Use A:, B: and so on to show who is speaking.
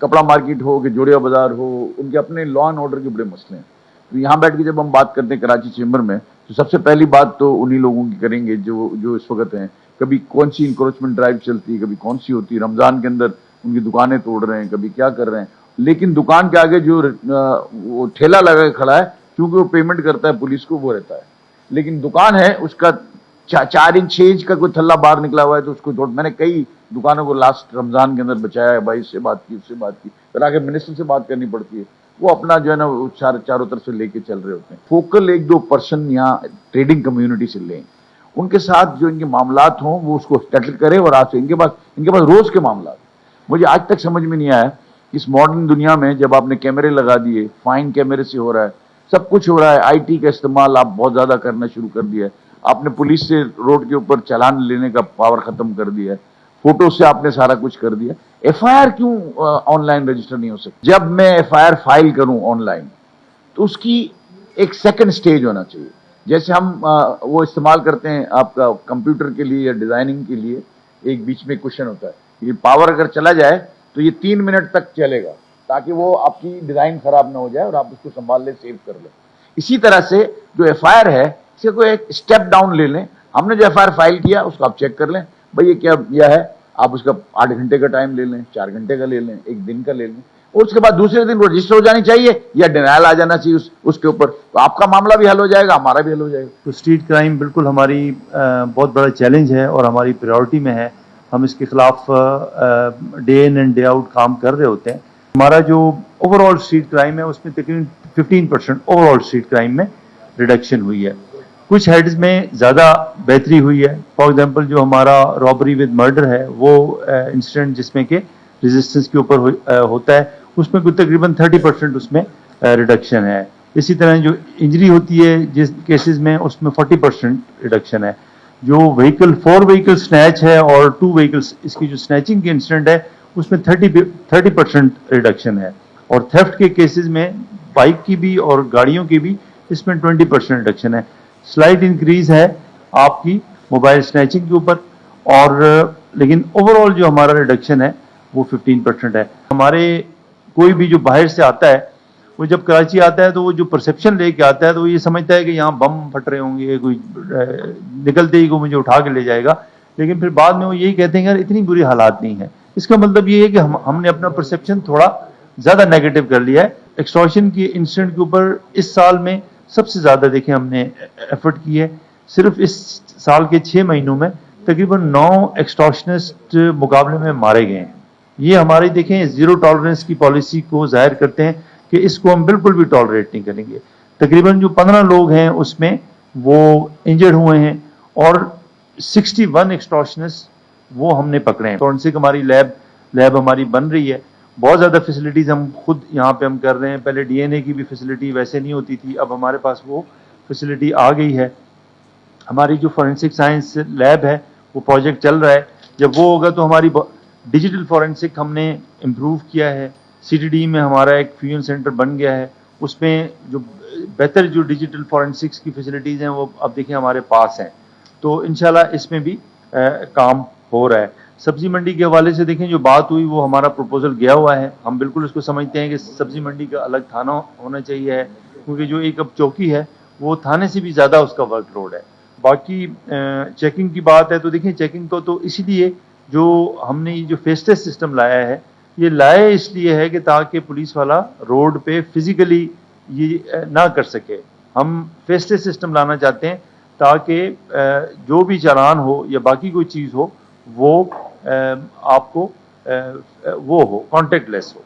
A: कपड़ा मार्केट हो कि जोड़िया बाजार हो, उनके अपने लॉ एंड ऑर्डर के बड़े मसले हैं। तो यहाँ बैठ के जब हम बात करते हैं कराची चेंबर में, तो सबसे पहली बात तो उन्हीं लोगों की करेंगे जो जो इस वक्त हैं। कभी कौन सी इंक्रोचमेंट ड्राइव चलती है, कभी कौन सी होती है, रमजान के अंदर उनकी दुकानें तोड़ रहे हैं, कभी क्या कर रहे हैं। लेकिन दुकान के आगे जो वो ठेला लगा के खड़ा है, क्योंकि वो पेमेंट करता है पुलिस को, वो रहता है। लेकिन दुकान है उसका 4 इंच 6 इंच का कोई थल्ला बाहर निकला हुआ है तो उसको तोड़। मैंने कई दुकानों को लास्ट रमजान के अंदर बचाया है, भाई इससे बात की, उससे बात की, फिर आगे मिनिस्टर से बात करनी पड़ती है। वो अपना जो है ना चारों तरफ से लेके चल रहे होते हैं। फोकल 1-2 पर्सन यहाँ ट्रेडिंग कम्युनिटी से लें, उनके साथ जो इनके मामलात हों वो उसको सेटल करें। और आज से इनके पास रोज के मामला। मुझे आज तक समझ में नहीं आया इस मॉडर्न दुनिया में, जब आपने कैमरे लगा दिए, फाइन कैमरे से हो रहा है, सब कुछ हो रहा है, आईटी का इस्तेमाल आप बहुत ज्यादा करना शुरू कर दिया है, आपने पुलिस से रोड के ऊपर चालान लेने का पावर खत्म कर दिया है, फोटो से आपने सारा कुछ कर दिया। एफआईआर क्यों ऑनलाइन रजिस्टर नहीं हो सकती? जब मैं एफआईआर फाइल करूं ऑनलाइन तो उसकी एक सेकंड स्टेज होना चाहिए। जैसे हम वो इस्तेमाल करते हैं आपका कंप्यूटर के लिए या डिजाइनिंग के लिए, एक बीच में क्वेश्चन होता है, ये पावर अगर चला जाए तो ये 3 मिनट तक चलेगा, ताकि वो आपकी डिजाइन खराब ना हो जाए और आप उसको संभाल ले, सेव कर ले। इसी तरह से जो एफआईआर है, इससे कोई एक स्टेप डाउन ले लें। हमने जो एफआईआर फाइल किया उसको आप चेक कर लें, भाई ये क्या किया है, आप उसका 8 घंटे का टाइम ले लें, 4 घंटे का ले लें, 1 दिन का ले लें, और उसके बाद दूसरे दिन रजिस्टर हो जानी चाहिए या डिनायल आ जाना चाहिए उसके ऊपर। तो आपका मामला भी हल हो जाएगा, हमारा भी हल हो जाएगा।
B: तो स्ट्रीट क्राइम बिल्कुल हमारी बहुत बड़ा चैलेंज है और हमारी प्रायोरिटी में है। हम इसके खिलाफ day in and day out काम कर रहे होते हैं। हमारा जो ओवरऑल स्ट्रीट क्राइम है उसमें तकरीबन 15% ओवरऑल स्ट्रीट क्राइम में रिडक्शन हुई है। कुछ हेड्स में ज़्यादा बेहतरी हुई है। फॉर एग्जांपल जो हमारा रॉबरी विद मर्डर है, वो इंसिडेंट जिसमें कि रेजिस्टेंस के ऊपर होता है, उसमें कुछ तकरीबन 30% उसमें रिडक्शन है। इसी तरह जो इंजरी होती है जिस केसेस में, उसमें 40% रिडक्शन है। जो 4 व्हीकल स्नैच है और 2 व्हीकल्स, इसकी जो स्नैचिंग की इंसिडेंट है उसमें 30% रिडक्शन है। और थेफ्ट के केसेस में बाइक की भी और गाड़ियों की भी इसमें 20% रिडक्शन है। स्लाइट इंक्रीज है आपकी मोबाइल स्नैचिंग के ऊपर, और लेकिन ओवरऑल जो हमारा रिडक्शन है वो 15% है। हमारे कोई भी जो बाहर से आता है, वो जब कराची आता है तो वो जो परसेप्शन लेके आता है तो वो ये समझता है कि यहाँ बम फट रहे होंगे, कोई निकलते ही को मुझे उठा के ले जाएगा। लेकिन फिर बाद में वो यही कहते हैं यार इतनी बुरी हालात नहीं है। इसका मतलब ये है कि हमने अपना परसेप्शन थोड़ा ज्यादा नेगेटिव कर लिया है। एक्सटॉर्शन की इंसिडेंट के ऊपर इस साल में सबसे ज्यादा देखें हमने एफर्ट की है। सिर्फ इस साल के 6 महीनों में तकरीबन 9 एक्सटॉर्शनिस्ट मुकाबले में मारे गए हैं। ये हमारी देखें जीरो टॉलरेंस की पॉलिसी को जाहिर करते हैं कि इसको हम बिल्कुल भी टॉलरेट नहीं करेंगे। तकरीबन जो 15 लोग हैं उसमें वो इंजर्ड हुए हैं और 61 एक्सटॉर्शनिस्ट वो हमने पकड़े हैं। फॉरेंसिक हमारी लैब हमारी बन रही है। बहुत ज़्यादा फैसिलिटीज़ हम खुद यहाँ पे हम कर रहे हैं। पहले डीएनए की भी फैसिलिटी वैसे नहीं होती थी, अब हमारे पास वो फैसिलिटी आ गई है। हमारी जो फॉरेंसिक साइंस लैब है वो प्रोजेक्ट चल रहा है। जब वो होगा तो हमारी डिजिटल फॉरेंसिक हमने इम्प्रूव किया है। सीटीडी में हमारा एक फ्यूजन सेंटर बन गया है, उसमें जो बेहतर जो डिजिटल फॉरेंसिक्स की फैसिलिटीज़ हैं वो अब देखिए हमारे पास हैं। तो इंशाल्लाह इसमें भी काम हो रहा है। सब्जी मंडी के हवाले से देखें जो बात हुई, वो हमारा प्रपोजल गया हुआ है। हम बिल्कुल इसको समझते हैं कि सब्जी मंडी का अलग थाना होना चाहिए है, क्योंकि जो एक अब चौकी है वो थाने से भी ज़्यादा उसका वर्कलोड है। बाकी चेकिंग की बात है तो देखिए चेकिंग को तो इसीलिए जो हमने ये जो फेस्टेस सिस्टम लाया है, ये लाया इसलिए है कि ताकि पुलिस वाला रोड पे फिजिकली ये ना कर सके। हम फेस्टेस सिस्टम लाना चाहते हैं ताकि जो भी चालान हो या बाकी कोई चीज़ हो वो आपको वो हो, कॉन्टेक्ट लेस हो।